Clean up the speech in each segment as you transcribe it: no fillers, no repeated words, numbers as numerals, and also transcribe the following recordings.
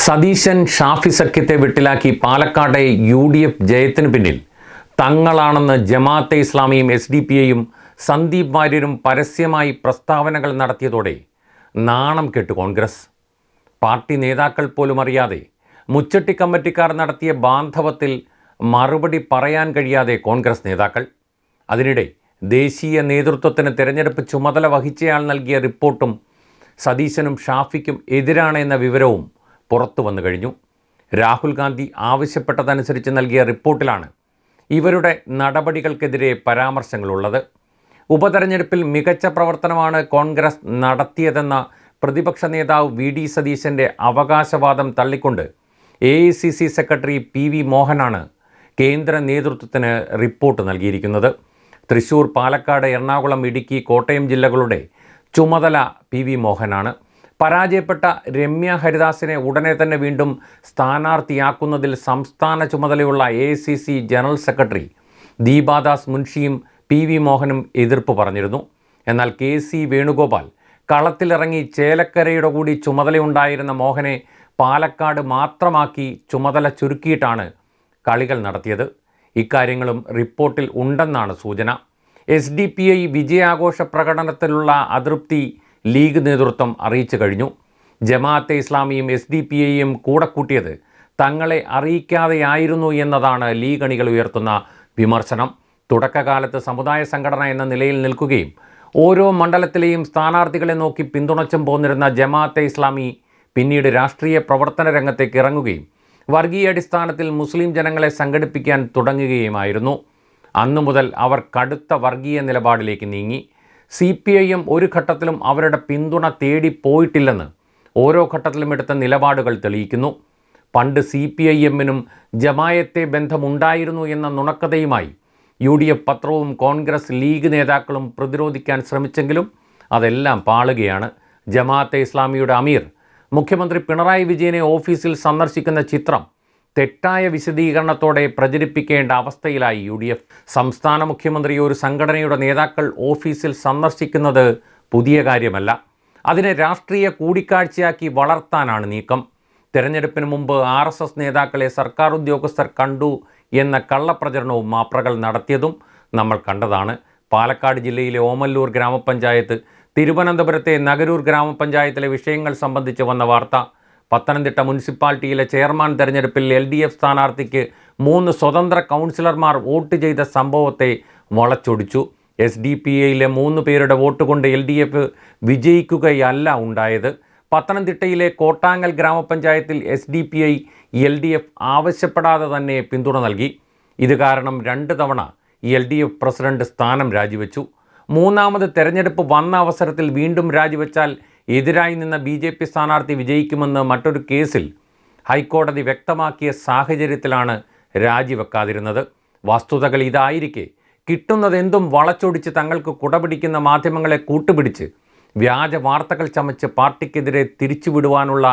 സതീശൻ ഷാഫി സഖ്യത്തെ വെട്ടിലാക്കി പാലക്കാട്ടെ UDF ജയത്തിന് പിന്നിൽ തങ്ങളാണെന്ന് ജമാഅത്തെ ഇസ്ലാമിയും SDPIയും സന്ദീപ് വാര്യരും പരസ്യമായി പ്രസ്താവനകൾ നടത്തിയതോടെ നാണം കെട്ടു കോൺഗ്രസ്. പാർട്ടി നേതാക്കൾ പോലും അറിയാതെ മുച്ചട്ടി കമ്മിറ്റിക്കാർ നടത്തിയ ബാന്ധവത്തിൽ മറുപടി പറയാൻ കഴിയാതെ കോൺഗ്രസ് നേതാക്കൾ. അതിനിടെ ദേശീയ നേതൃത്വത്തിന് തെരഞ്ഞെടുപ്പ് ചുമതല വഹിച്ചയാൾ നൽകിയ റിപ്പോർട്ടും സതീശനും ഷാഫിക്കും എതിരാണ് എന്ന വിവരവും പുറത്തു വന്നു കഴിഞ്ഞു. രാഹുൽ ഗാന്ധി ആവശ്യപ്പെട്ടതനുസരിച്ച് നൽകിയ റിപ്പോർട്ടിലാണ് ഇവരുടെ നടപടികൾക്കെതിരെ പരാമർശങ്ങളുള്ളത്. ഉപതെരഞ്ഞെടുപ്പിൽ മികച്ച പ്രവർത്തനമാണ് കോൺഗ്രസ് നടത്തിയതെന്ന പ്രതിപക്ഷ നേതാവ് VD സതീശൻ്റെ അവകാശവാദം തള്ളിക്കൊണ്ട് AICC സെക്രട്ടറി PV മോഹനാണ് കേന്ദ്ര നേതൃത്വത്തിന് റിപ്പോർട്ട് നൽകിയിരിക്കുന്നത്. തൃശ്ശൂർ, പാലക്കാട്, എറണാകുളം, ഇടുക്കി, കോട്ടയം ജില്ലകളുടെ ചുമതല PV മോഹനാണ്. പരാജയപ്പെട്ട രമ്യ ഹരിദാസിനെ ഉടനെ തന്നെ വീണ്ടും സ്ഥാനാർത്ഥിയാക്കുന്നതിൽ സംസ്ഥാന ചുമതലയുള്ള AICC ജനറൽ സെക്രട്ടറി ദീപാദാസ് മുൻഷിയും PV മോഹനും എതിർപ്പ് പറഞ്ഞിരുന്നു. എന്നാൽ KC വേണുഗോപാൽ കളത്തിലിറങ്ങി ചേലക്കരയുടെ കൂടി ചുമതലയുണ്ടായിരുന്ന മോഹനെ പാലക്കാട് മാത്രമാക്കി ചുമതല ചുരുക്കിയിട്ടാണ് കളികൾ നടത്തിയത്. ഇക്കാര്യങ്ങളും റിപ്പോർട്ടിൽ ഉണ്ടെന്നാണ് സൂചന. SDPI വിജയാഘോഷ പ്രകടനത്തിലുള്ള അതൃപ്തി ലീഗ് നേതൃത്വം അറിയിച്ചു കഴിഞ്ഞു. ജമാഅത്തെ ഇസ്ലാമിയും SDPIയും കൂടെ കൂട്ടിയത് തങ്ങളെ അറിയിക്കാതെയായിരുന്നു എന്നതാണ് ലീഗ് അണികൾ ഉയർത്തുന്ന വിമർശനം. തുടക്കകാലത്ത് സമുദായ സംഘടന എന്ന നിലയിൽ നിൽക്കുകയും ഓരോ മണ്ഡലത്തിലെയും സ്ഥാനാർത്ഥികളെ നോക്കി പിന്തുണച്ചും പോന്നിരുന്ന ജമാഅത്തെ ഇസ്ലാമി പിന്നീട് രാഷ്ട്രീയ പ്രവർത്തന രംഗത്തേക്ക് ഇറങ്ങുകയും വർഗീയ അടിസ്ഥാനത്തിൽ മുസ്ലിം ജനങ്ങളെ സംഘടിപ്പിക്കാൻ തുടങ്ങുകയുമായിരുന്നു. അന്നു മുതൽ അവർ കടുത്ത വർഗീയ നിലപാടിലേക്ക് നീങ്ങി. CPIM ഒരു ഘട്ടത്തിലും അവരുടെ പിന്തുണ തേടി പോയിട്ടില്ലെന്ന് ഓരോ ഘട്ടത്തിലും എടുത്ത നിലപാടുകൾ തെളിയിക്കുന്നു. പണ്ട് CPIMനും ജമായത്തെ ബന്ധമുണ്ടായിരുന്നു എന്ന നുണക്കഥയുമായി UDF പത്രവും കോൺഗ്രസ് ലീഗ് നേതാക്കളും പ്രതിരോധിക്കാൻ ശ്രമിച്ചെങ്കിലും അതെല്ലാം പാളുകയാണ്. ജമാഅത്തെ ഇസ്ലാമിയുടെ അമീർ മുഖ്യമന്ത്രി പിണറായി വിജയനെ ഓഫീസിൽ സന്ദർശിക്കുന്ന ചിത്രം തെറ്റായ വിശദീകരണത്തോടെ പ്രചരിപ്പിക്കേണ്ട അവസ്ഥയിലായി UDF. സംസ്ഥാന മുഖ്യമന്ത്രി ഒരു സംഘടനയുടെ നേതാക്കൾ ഓഫീസിൽ സന്ദർശിക്കുന്നത് പുതിയ കാര്യമല്ല. അതിനെ രാഷ്ട്രീയ കൂടിക്കാഴ്ചയാക്കി വളർത്താനാണ് നീക്കം. തെരഞ്ഞെടുപ്പിന് മുമ്പ് RSS നേതാക്കളെ സർക്കാർ ഉദ്യോഗസ്ഥർ കണ്ടു എന്ന കള്ളപ്രചരണവും മാപ്രകൾ നടത്തിയതും നമ്മൾ കണ്ടതാണ്. പാലക്കാട് ജില്ലയിലെ ഓമല്ലൂർ ഗ്രാമപഞ്ചായത്ത്, തിരുവനന്തപുരത്തെ നഗരൂർ ഗ്രാമപഞ്ചായത്തിലെ വിഷയങ്ങൾ സംബന്ധിച്ച് വന്ന വാർത്ത, പത്തനംതിട്ട മുനിസിപ്പാലിറ്റിയിലെ ചെയർമാൻ തെരഞ്ഞെടുപ്പിൽ LDF സ്ഥാനാർത്ഥിക്ക് 3 സ്വതന്ത്ര കൗൺസിലർമാർ വോട്ട് ചെയ്ത സംഭവത്തെ വളച്ചൊടിച്ചു. SDPIയിലെ 3 പേരുടെ വോട്ട് കൊണ്ട് LDF വിജയിക്കുകയല്ല ഉണ്ടായത്. പത്തനംതിട്ടയിലെ കോട്ടാങ്ങൽ ഗ്രാമപഞ്ചായത്തിൽ SDPI LDF ആവശ്യപ്പെടാതെ തന്നെ പിന്തുണ നൽകി. ഇത് കാരണം 2 തവണ LDF പ്രസിഡന്റ് സ്ഥാനം രാജിവെച്ചു. മൂന്നാമത് തെരഞ്ഞെടുപ്പ് വന്ന അവസരത്തിൽ വീണ്ടും രാജിവെച്ചാൽ എതിരായി നിന്ന BJP സ്ഥാനാർത്ഥി വിജയിക്കുമെന്ന് മറ്റൊരു കേസിൽ ഹൈക്കോടതി വ്യക്തമാക്കിയ സാഹചര്യത്തിലാണ് രാജിവെക്കാതിരുന്നത്. വസ്തുതകൾ ഇതായിരിക്കെ കിട്ടുന്നതെന്തും വളച്ചൊടിച്ച് തങ്ങൾക്ക് കുടപിടിക്കുന്ന മാധ്യമങ്ങളെ കൂട്ടുപിടിച്ച് വ്യാജ വാർത്തകൾ ചമച്ച് പാർട്ടിക്കെതിരെ തിരിച്ചുവിടുവാനുള്ള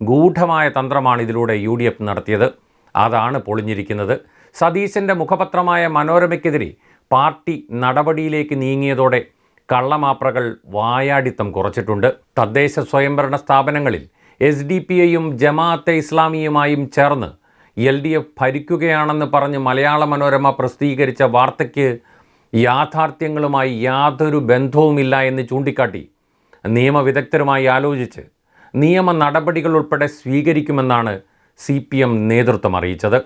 ഗൂഢമായ തന്ത്രമാണ് ഇതിലൂടെ UDF നടത്തിയത്. അതാണ് പൊളിഞ്ഞിരിക്കുന്നത്. സതീശൻ്റെ മുഖപത്രമായ മനോരമയ്ക്കെതിരെ പാർട്ടി നടപടിയിലേക്ക് നീങ്ങിയതോടെ കള്ളമാപ്രകൾ വായാടിത്തം കുറച്ചിട്ടുണ്ട്. തദ്ദേശ സ്വയംഭരണ സ്ഥാപനങ്ങളിൽ SDPIയും ജമാഅത്തെ ഇസ്ലാമിയുമായും ചേർന്ന് LDF ഭരിക്കുകയാണെന്ന് പറഞ്ഞ് മലയാള മനോരമ പ്രസിദ്ധീകരിച്ച വാർത്തയ്ക്ക് യാഥാർത്ഥ്യങ്ങളുമായി യാതൊരു ബന്ധവുമില്ല എന്ന് ചൂണ്ടിക്കാട്ടി നിയമവിദഗ്ധരുമായി ആലോചിച്ച് നിയമ നടപടികൾ ഉൾപ്പെടെ സ്വീകരിക്കുമെന്നാണ് CPM നേതൃത്വം അറിയിച്ചത്.